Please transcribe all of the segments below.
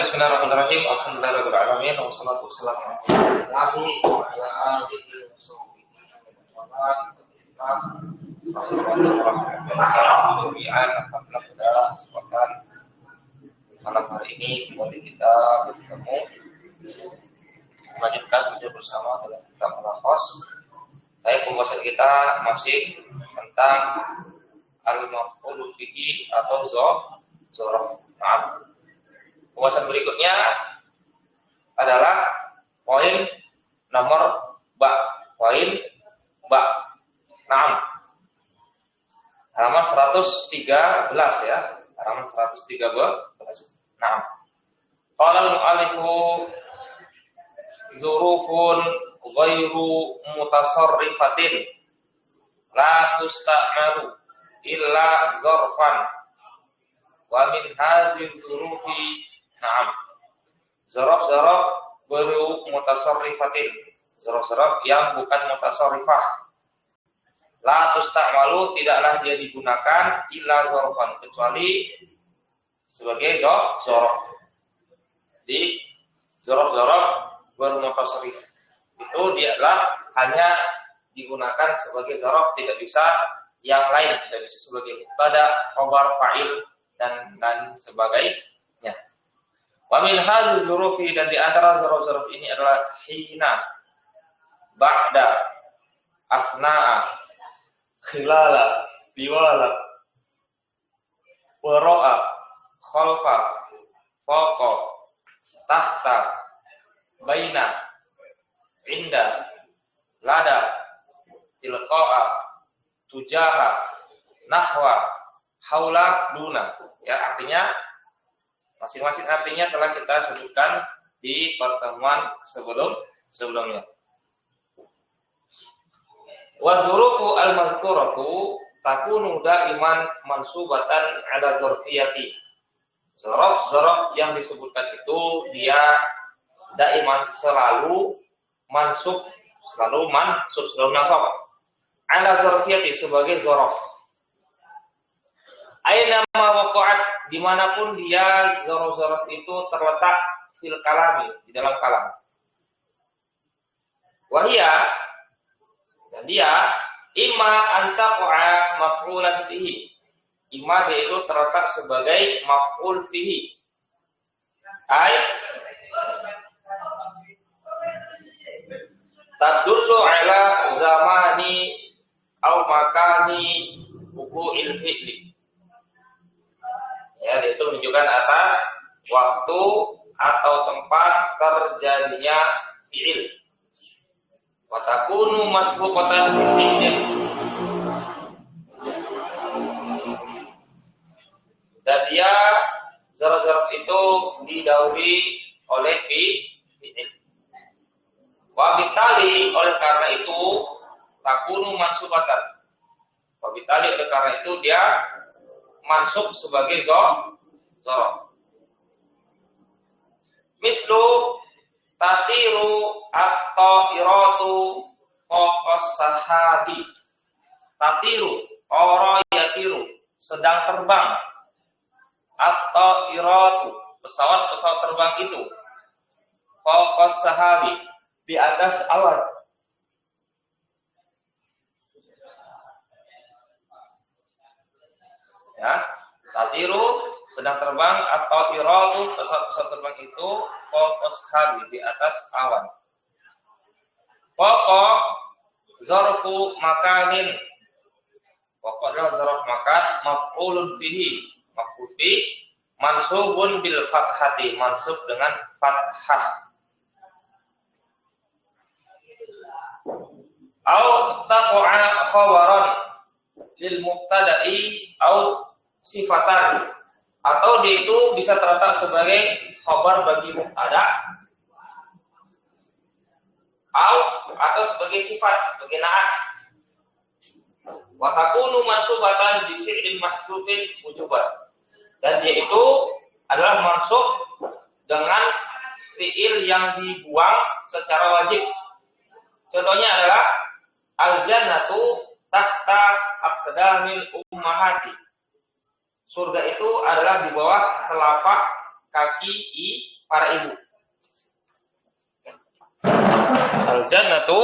Bismillahirrahmanirrahim. Alhamdulillahirabbil alamin wassalatu wassalamu ala alihi malam hari ini kembali kita bertemu melanjutkan belajar bersama dalam kitab Al-Khos. Pembahasan kita masih tentang al-maf'ul fihi atau dzaraf. Pembahasan berikutnya adalah poin nomor poin halaman 113 ya, halaman 113. Qala al-mu'allifu zurufun ghairu mutasarrifatin la tusta'malu illa zarfan wa min hadhihi zurufi zaraf baru mutasarrifatin, zaraf yang bukan mutasarrifah. La tusta'malu, tidaklah dia digunakan illa zarfan, kecuali sebagai zaraf. Di zaraf baru mutasarrif itu dialah hanya digunakan sebagai zaraf, tidak bisa yang lain, tidak bisa sebagai mubtada, khabar, fa'il dan sebagainya. Wa min hadhihi zurufi, dan di antara zaraf-zaraf ini adalah hina, ba'da, asna'a, khilala, biwala, wara'a, khalfa, faqa, tahta, baina, inda, lada, tilqa'a, tujaha, nahwa, haula, duna. Ya, artinya masing-masing artinya telah kita sebutkan di pertemuan sebelumnya. Wa zurufu al-mazkuratu takunu daiman mansubatan ala zarfiyati. Zaraf yang disebutkan itu dia daiman selalu mansub, selalu nasab ala zarfiyati sebagai zaraf. Aina ma waqa'at, dimanapun dia zaraf itu terletak fil kalami, di dalam kalam. Wahia, dan dia imma antaqa'a maf'ulan fihi, imma dia itu terletak sebagai maf'ul fihi, ay tadullu ala zamani au makani wuqu'il fi'li. Ya, itu menunjukkan atas waktu atau tempat terjadinya fi'il. Wa takunu masbuqatan bi fi'lin. Dan dia zaraf itu didahului oleh fi'il. Wa bitali, oleh karena itu takunu mansubatan. Wa bitali, oleh karena itu dia mansub sebagai zaraf. Mislu tatiru at-ta'iratu fawqas sahabi. Tatiru, ora yatiru, sedang terbang. At-ta'iratu, pesawat-pesawat terbang itu. Fawqas sahabi, di atas awan. Ya, tatiru sedang terbang, atau iratu pesawat-pesawat terbang itu fawqas sahabi, di atas awan. Faqa zarfu makanin, faqa adalah zarf makan, maf'ulun fihi, maf'ul fi, mansubun bil fathati, mansub dengan fathah. Au taqa'a khabaran lil mubtada'i au sifatan, atau dia itu bisa terletak sebagai khabar bagi mubtada, atau sebagai sifat, sebagai na'at. Wa takunu mansubatan bi fi'lin mahdzufin wujuban, dan dia itu adalah mansub dengan fi'il yang dibuang secara wajib. Contohnya adalah al-jannatu tahta aqdamil ummahati. Surga itu adalah di bawah telapak kaki para ibu. Al-jannatu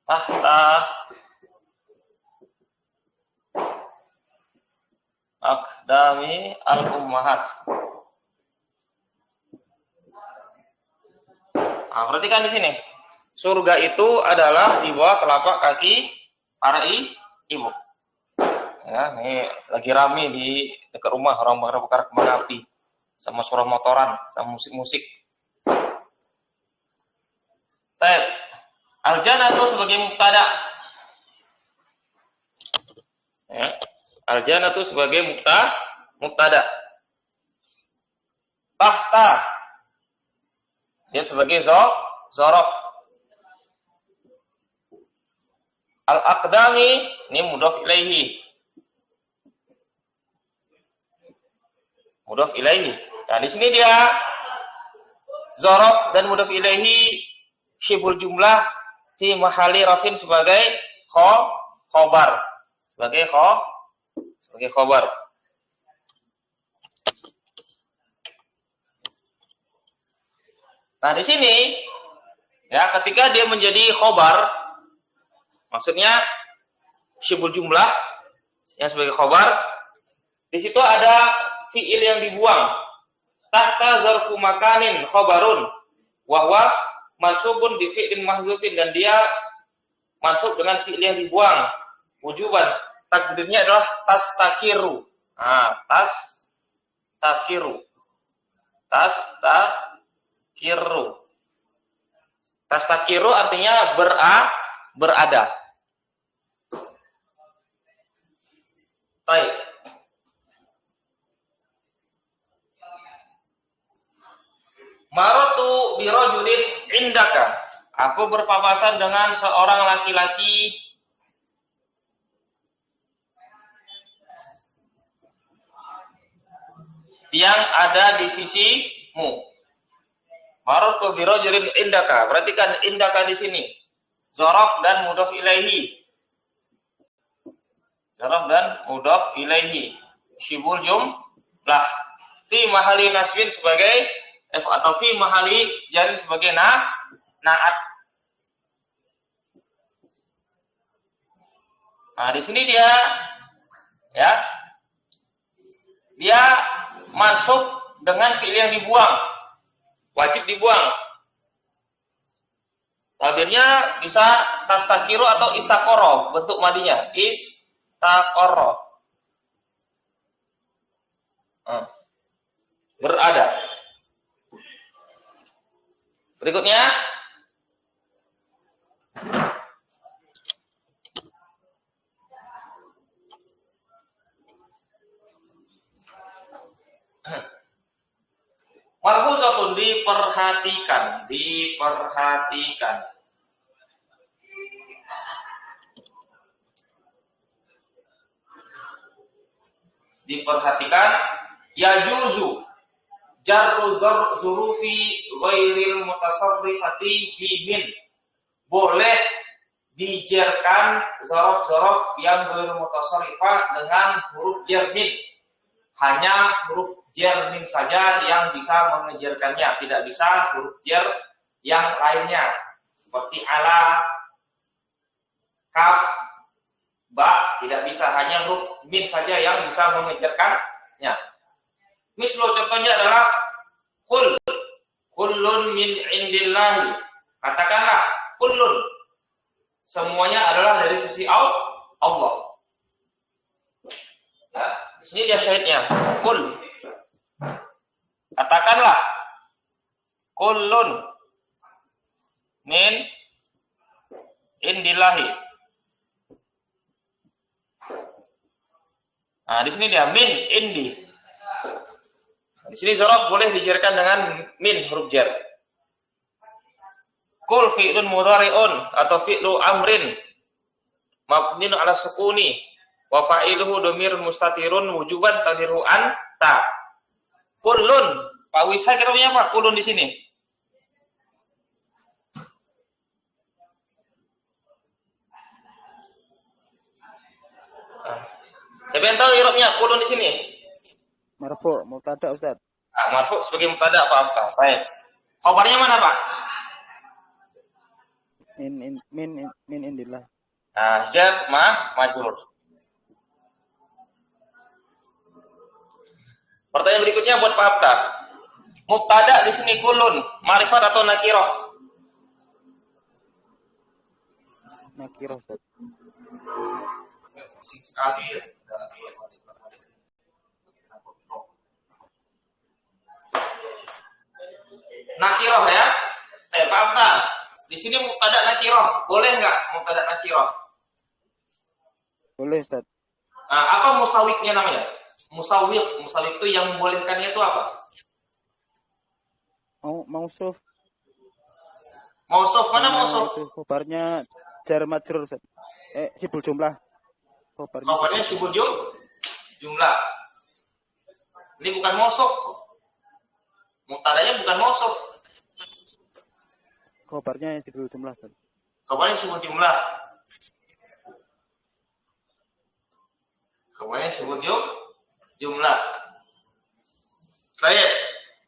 tahta aqdami al-ummahat. Nah, perhatikan di sini. Surga itu adalah di bawah telapak kaki para ibu. Ya, ini lagi rame di dekat rumah orang bakar kembang api sama suara motoran, sama musik-musik. Baik. Al-jannatu sebagai mubtada. Ya. Al-jannatu sebagai mubtada. Tahta dia sebagai zorof. Al-aqdami ini mudhaf ilaihi. Mudhaf ilaihi. Nah, di sini dia zorof dan mudhaf ilaihi syibul jumlah fi mahali rafin sebagai khobar. Sebagai khobar. Nah, di sini ya ketika dia menjadi khobar, maksudnya syibul jumlah yang sebagai khobar, di situ ada fiil yang dibuang. Tahta zarfu makanin khobarun wa huwa mansubun bi fi'lin mahzufin, dan dia mansub dengan fiil yang dibuang wujuban. Takdirnya adalah tastakiru. Nah, tastakiru. Tastakiru artinya berada. Baik. Maratu birajulin indaka. Aku berpapasan dengan seorang laki-laki yang ada di sisimu. Maratu birajulin indaka. Perhatikan indaka di sini. Zaraf dan mudhaf ilaihi. Zaraf dan mudhaf ilaihi. Syibul jumlah. Fi mahali nasbin sebagai atau fi mahali jarin sebagai naat. Nah, di sini dia mansub dengan fi'il yang dibuang. Wajib dibuang. Takdirnya bisa tastakiru atau istakoro, bentuk madinya istakoro. Berada. Berikutnya malhuzatun, diperhatikan. Diperhatikan yajuzu jarru zurufi ghairil mutasarrifati bimin. Boleh dijerkan zorof-zorof yang ghairil mutasarrifah dengan huruf jar min. Hanya huruf jar min saja yang bisa mengejarkannya, tidak bisa huruf jar yang lainnya seperti ala, kaf, ba, tidak bisa, hanya huruf min saja yang bisa mengejarkannya. Misal contohnya adalah kullun min indillahi. Katakanlah kullun, semuanya adalah dari sisi Allah. Nah, di sini dia syahidnya. Kul. Katakanlah kullun min indillahi. Nah, di sini dia min indi. Di sini zorof boleh dijarkan dengan min huruf jar. Kul fi'lun mudhari'un atau fi'lu amrin mabniun ala sukuni wa fa'iluhu dhamirun mustatirun wujuban taqdiruhu anta. Kullun, Pak Wisa kira punya apa? Kullun di sini. Tapi yang tahu i'rabnya kulun di sini. Marfu, mubtada Ustaz. Marfu sebagai mubtada apa? Baik. Khabarnya mana, Pak? Min indillah. Jar majrur. Pertanyaan berikutnya buat Pak Abta. Mubtada di sini kulun, ma'rifat atau nakirah? Nakirah Ustaz. Nakirah ya. Pak Abta, di sini mubtada nakirah, boleh nggak mubtada nakirah? Boleh Ustaz. Apa musawiknya namanya? Musawik itu yang membolehkannya itu apa? Mausuf. Mausuf, mana mausuf? Itu khabarnya jar majrur Ustaz. Sibul jumlah. Khabarnya sibul jumlah. Ini bukan mausuf. Mubtadanya bukan mausuf. Khabarnya sibul jumlah Ustaz. Khabarnya sibul jumlah. Khabarnya sibul jumlah. Baik.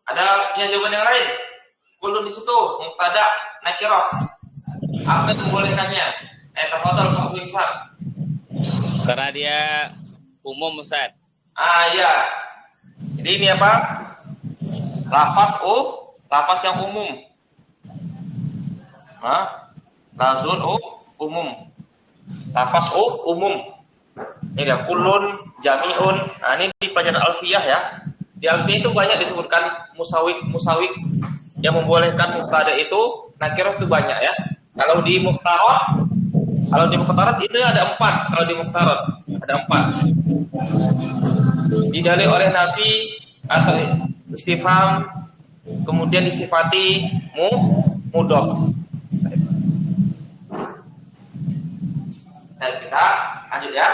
Ada yang jawaban yang lain? Kulun di situ mubtada nakirah. Apa yang membolehkannya? Tafadhal Pak Ishaq. Karena dia umum Ustaz. Ya. Jadi ini apa? Lafaz yang umum. Lazun umum. Lafaz umum. Ini dia kulun, jami'un. Ini di pelajaran alfiyah ya. Di alfiyah itu banyak disebutkan musawik yang membolehkan mubtada itu nakirah itu banyak ya. Kalau di mukhtarat itu ada 4. Kalau di mukhtarat ada 4. Didalil oleh nafi atau istifham, kemudian disifati mudhof. Dan kita lanjut ya.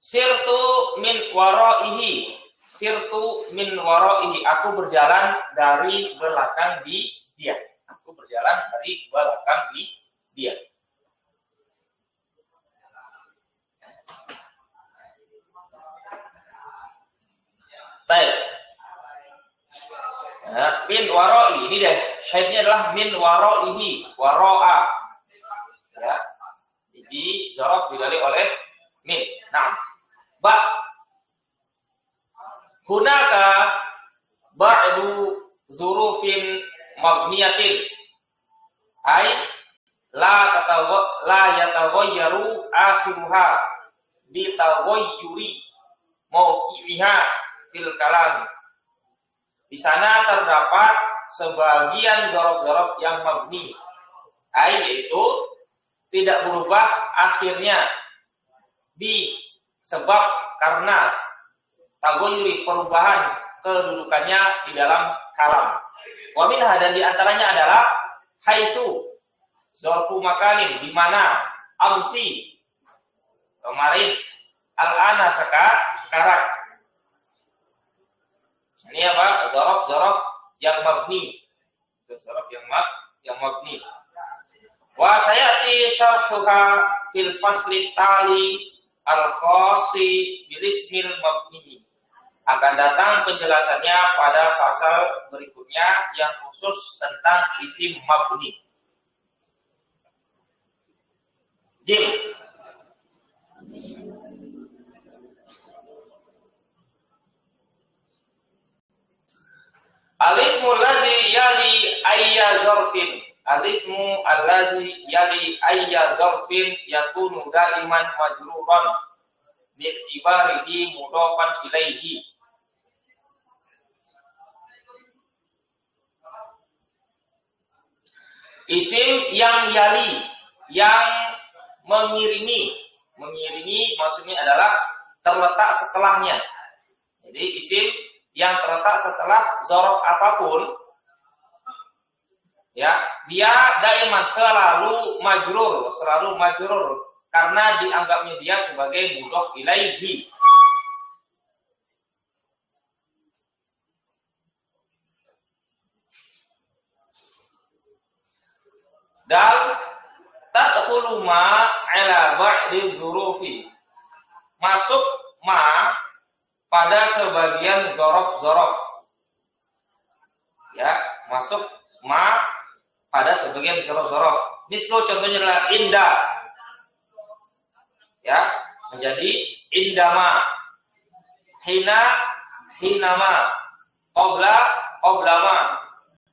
Sirtu min waraihi. Aku berjalan dari belakang dia. Baik. Min warai, ini deh. Syahidnya adalah min waraihi, waraa. Ya. Jadi zaraf didalil oleh min. Nah, hunaka ba'du zurufin mabniyatin ay la yataghayyaru akhiruha bi taghayyuri mawqi'iha fil kalam. Di sana terdapat sebagian zorof-zorof yang mabni, yaitu tidak berubah akhirnya, sebab karena tagoyuri perubahan kedudukannya di dalam kalam. Wa minha, dan diantaranya adalah haitsu zorfu makanin, di mana, amsi kemarin, al-ana sekarang. Ini apa? Zorof yang mabni. Zorof yang mabni. Wa sayati syarhuha fil fasli tali al-khassi bil ismil mabni. Akan datang penjelasannya pada pasal berikutnya yang khusus tentang isim mabni. Jim. Al-ismu allazi yali ayya zarfin. Al-ismu allazi yali ayya zarfin yakunu daiman majruran bi'tibarihi mudhafan ilaihi. Isim yang yali, yang mengiringi maksudnya adalah terletak setelahnya. Jadi isim yang terletak setelah zorof apapun, ya, dia daiman selalu majrur karena dianggapnya dia sebagai mudhof ilaihi. Dal tadkhulu ma ala ba'di zurufi. Masuk ma pada sebagian zorof-zorof. Ya, masuk ma pada sebagian zorof-zorof. Misal contohnya adalah indah. Ya, menjadi indama. Hina, hinama. Qobla, qoblama.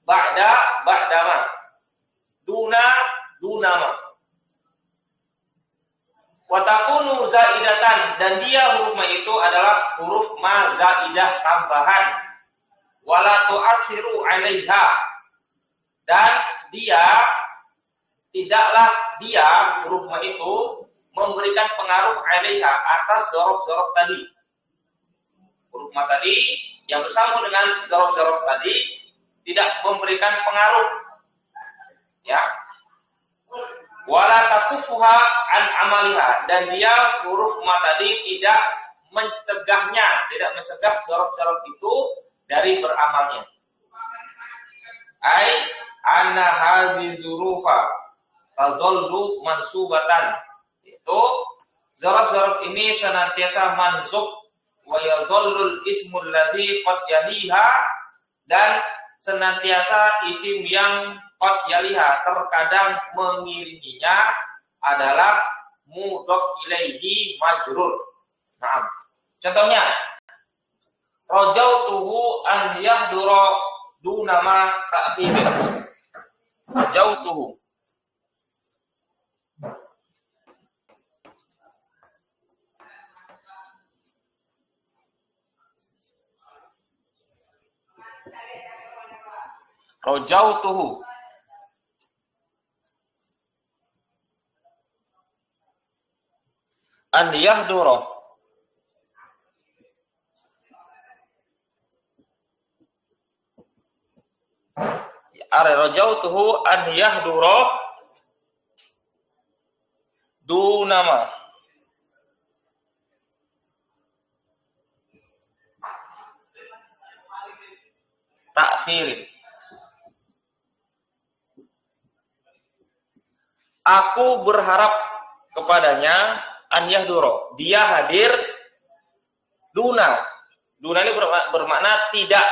Ba'da, ba'dama. Duna, dunama. Watakunu zaidatan, dan dia huruf ma itu adalah huruf ma zaidah tambahan. Wala tu'athiru 'alaiha, dan tidaklah dia huruf ma itu memberikan pengaruh 'alaiha atas zorof-zorof tadi. Huruf ma tadi yang bersambung dengan zorof-zorof tadi tidak memberikan pengaruh. Ya. Wala takufuha an amaliha, dan dia huruf ma tadi tidak mencegah zorof-zorof itu dari beramalnya. Ai anna hadzi zurufa tazallu mansubatan. Itu zorof-zorof ini senantiasa mansub wa yazallul ismul ladzi qad yaliha, dan senantiasa isim yang qad yaliha terkadang mengiringinya adalah mudhof ilaihi majrur. Naam. Contohnya, rajautuhu an yahdura dunama ta'khir. Rajautuhu. Rajautuhu. An yahdura. Rajautuhu an yahdura dunama. Ta'khir. Aku berharap kepadanya an yahdura, dia hadir duna. Duna ini bermakna tidak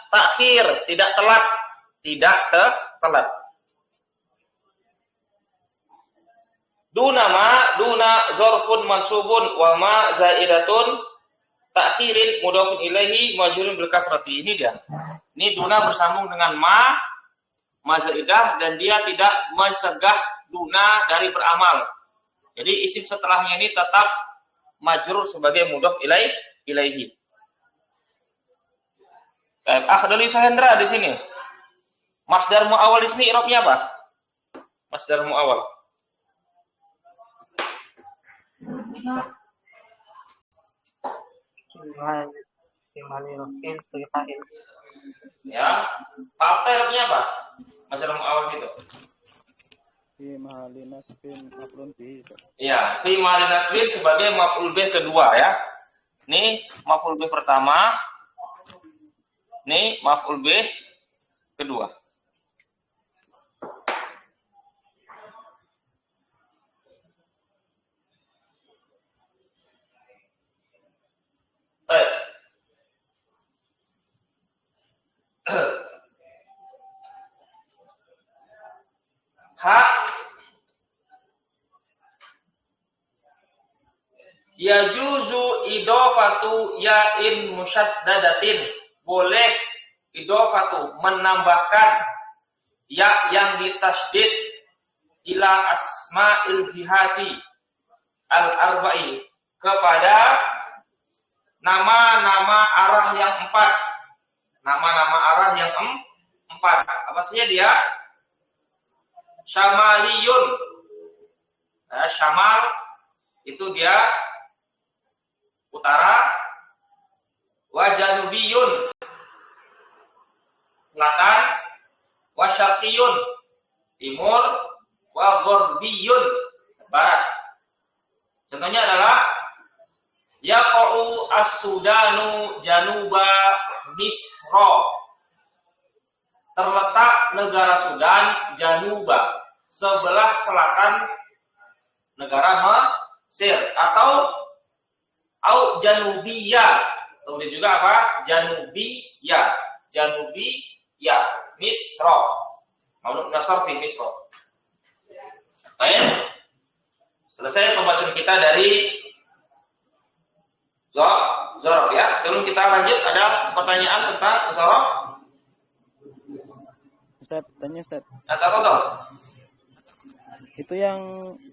takhir, tidak telat, telat. Duna zorfun mansubun wa ma zaidatun takhirin mudhafun ilaihi majrurun bil kasrati. Ini dia. Ini duna bersambung dengan ma zaidah, dan dia tidak mencegah duna dari beramal. Jadi isim setelahnya ini tetap majrur sebagai mudhaf ilaihi. Akhdali Sahendra di sini. Masdar muawwal di sini i'rabnya apa? Masdar muawwal. Ya, apa i'rabnya apa? Masdar muawwal itu. Fi mahalli nasbin maf'ulun bihi. Ya, fi mahalli nasbin sebagai maf'ul bih kedua ya. Ini maf'ul bih pertama. Ini maf'ul bih kedua. Baik. Ha yajuzu idhofatu ya'in musyaddadatin. Boleh idhofatu menambahkan ya yang ditasydid ila asma'il jihati al-arba'i, kepada nama-nama arah yang 4. Nama-nama arah yang 4. Apa saja dia? Syamaliyun. Nah, syamal itu dia utara. Wa janubiyun, selatan. Wa syarqiyun, timur. Wa gharbiyun, barat. Contohnya adalah yaqa'u as-Sudanu januba Misra. terletak negara Sudan Januba, sebelah selatan negara Mesir, atau Janubiyah. Kemudian juga apa? Janubiyah. Misra. Mamnu nasar fi Misra. Baik. Selesai pembahasan kita dari Zorof ya. Sebelum kita lanjut, ada pertanyaan tentang Zorof? Ustaz, tanya Ustaz. Atau Itu yang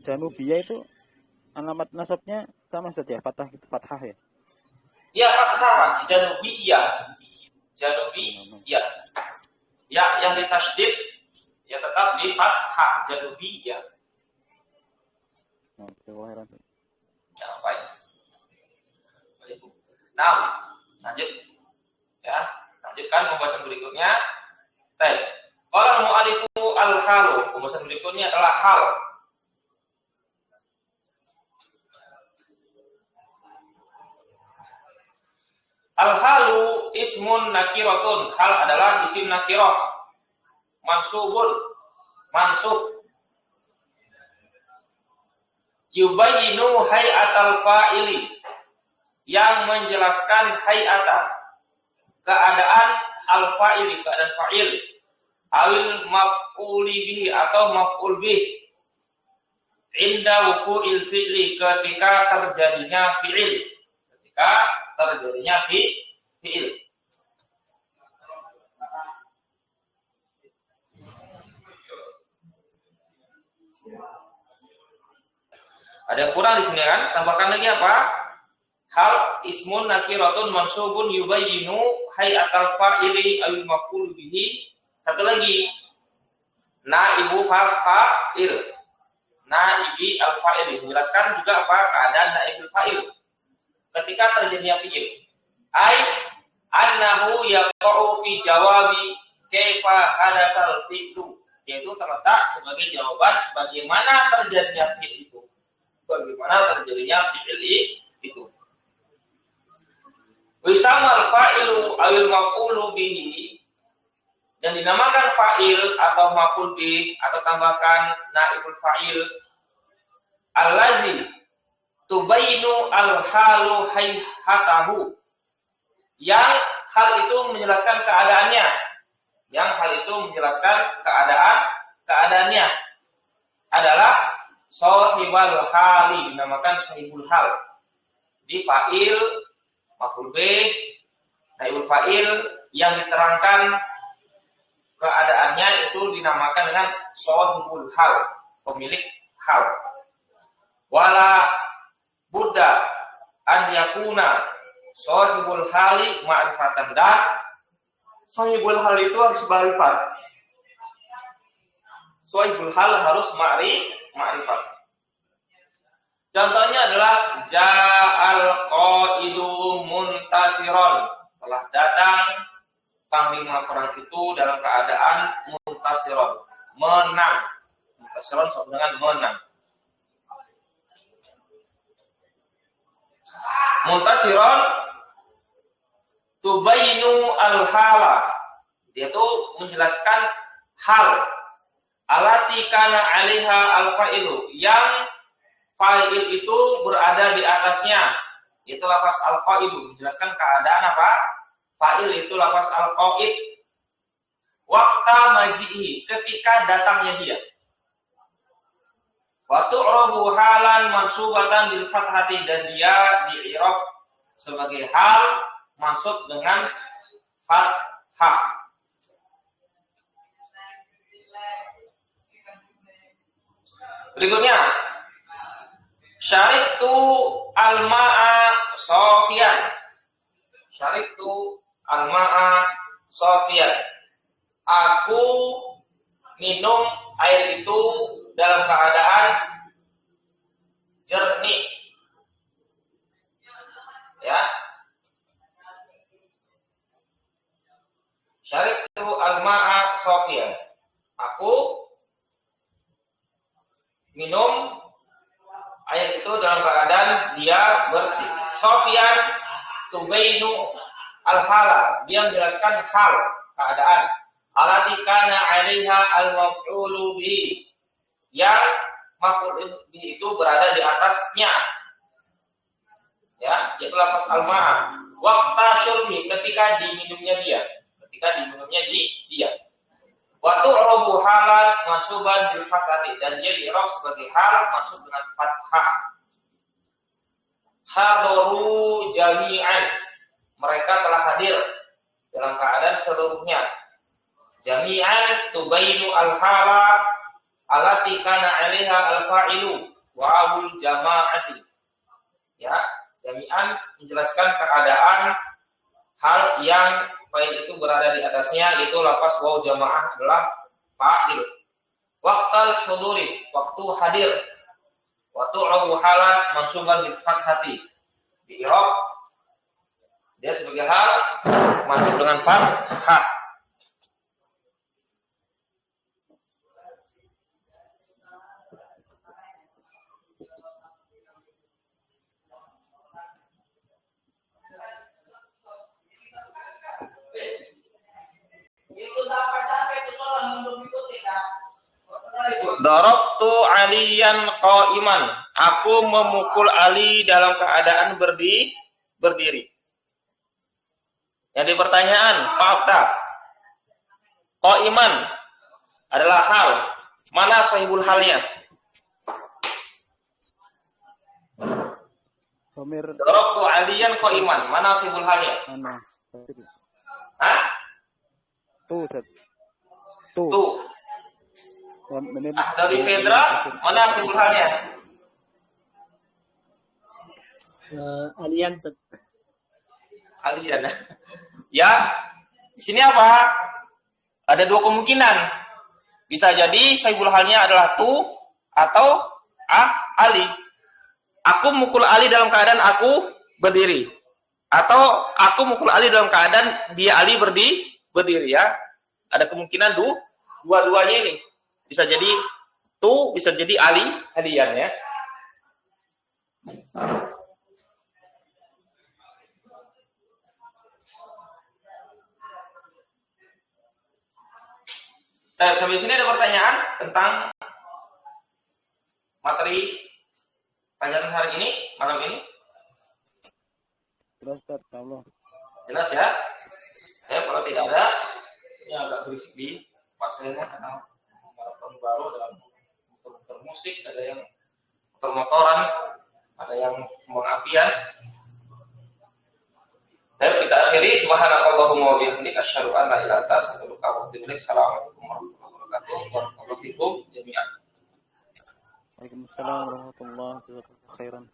Janubiyah itu alamat nasabnya sama Ustaz ya? Fathah ya? ya, fathah. Janubiyah. Ya, yang ditasydid ya tetap di fathah. Janubiyah. Ya, baik. Nah, lanjut. Ya, lanjutkan pembahasan berikutnya. Baik. Qala al-mu'allifu al-halu. Pembahasan berikutnya adalah hal. Al-halu ismun nakiratun. Hal adalah isim nakirah. Mansub. Yubayinu hay'atal fa'ili. Yang menjelaskan hay'ata. Keadaan al-fa'ili, keadaan fa'il. Awil maf'uli bihi atau maf'ul bih. Inda wuku'il fi'li, ketika terjadinya fi'il. Ada yang kurang di sini kan? Tambahkan lagi apa? Hal ismun nakiratun mansubun yubayyinu hay'atal fa'ili awil maf'ul bihi. Satu lagi. Naibu fa'il. Naibi al-fa'il. Menjelaskan juga apa? Keadaan naibul fa'il. Ketika terjadinya fi'il. Ai annahu yaqa'u fi jawabi kaifa hadasal fi'lu. Yaitu terletak sebagai jawaban bagaimana terjadinya fi'il itu. Wisamal fa'ilu awil maf'ulu bihi, dan dinamakan fa'il atau maf'ul bih atau tambahkan naibul fa'il allazi tubayinu al-halu hayhatahu, yang hal itu menjelaskan keadaannya, keadaannya adalah sahibul hali, dinamakan sahibul hal. Di fa'il, maf'ul bih, naibul fa'il yang diterangkan keadaannya itu dinamakan dengan sahibul hal, pemilik hal. Wala buddha an yakuna sahibul hali ma'rifatan, dan sahibul hal itu harus ma'rifat. Sahibul hal harus ma'rifat. Contohnya adalah ja'al qaidu muntasiron, telah datang panglima perang itu dalam keadaan muntasiron, menang. Muntasiron sama dengan menang. Muntasiron tubayinu al-hala, yaitu menjelaskan hal alati kana 'alaiha al-fa'ilu, yang fa'il itu berada di atasnya, yaitu lafaz al-qaidu, menjelaskan keadaan apa? Fa'il itu lafaz al-qaid. Waqta maji'i, ketika datangnya dia. Wa tu'rabu halan mansubatan bil fathati, dan dia di-i'rab sebagai hal mansub dengan fathah. Berikutnya, syaribtu al-ma'a sofian. Syaribtu al-ma'a sofian. Aku minum air itu dalam keadaan jernih. Ya. Syaribtu al-ma'a sofian. Aku minum air itu dalam keadaan dia bersih. Sofian tubainu al-hala, dia menjelaskan hal, keadaan. allati kana 'alaiha al-maf'ulu bihi, yang maf'ul bihi itu berada di atasnya, ya, yaitu lafaz al-ma'a. Waqta syurbi, ketika diminumnya dia, dia. Wa tu'rabu halan mansuban bil fathati, dan dia i'rab sebagai hal mansub dengan fathah. Hadaru jami'an, mereka telah hadir dalam keadaan seluruhnya. Jami'an tubainu al-hala allati kana 'alaiha al-fa'ilu wa awul jama'ati. Ya, jami'an menjelaskan keadaan hal yang fa'il itu berada di atasnya, yaitu lafaz waw jamaah adalah fa'il. Waqtal huduri, waktu hadir. Wa tu'rabu halan mansuban bil fathati. Di i'rab dia sebagai hal mansub dengan fathah. Darabtu aliyan qa'iman, aku memukul Ali dalam keadaan berdiri. Yang di pertanyaan, fakta. Qa'iman adalah hal. Mana sahibul halnya? Darabtu aliyan qa'iman, mana sahibul halnya? Hah? Tuh. Dari Sendra, mana sahibul halnya? Alian. Alian. Ya, di sini apa? Ada dua kemungkinan. Bisa jadi sahibul halnya adalah tu atau Ali. Aku mukul Ali dalam keadaan aku berdiri. Atau aku mukul Ali dalam keadaan dia Ali berdiri, ya. Ada kemungkinan dua-duanya ini. Bisa jadi tu, bisa jadi alian, ya. Nah, sampai sini ada pertanyaan tentang materi pelajaran hari ini, malam ini? Jelas, Ustaz, Allah. Jelas, ya? Ya, kalau tidak ada, ini agak berisik di tempat saya, karena maraton baru dalam motor musik, ada yang motor-motoran, ada yang kembang apian. Dan kita akhiri, subhanakallahumma wa bihamdika asyhadu an la ilaha illa anta astaghfiruka wa atubu ilaik. Assalamualaikum warahmatullahi wabarakatuh. Barakallahu fikum jami'an. Waalaikumsalam warahmatullahi wabarakatuh.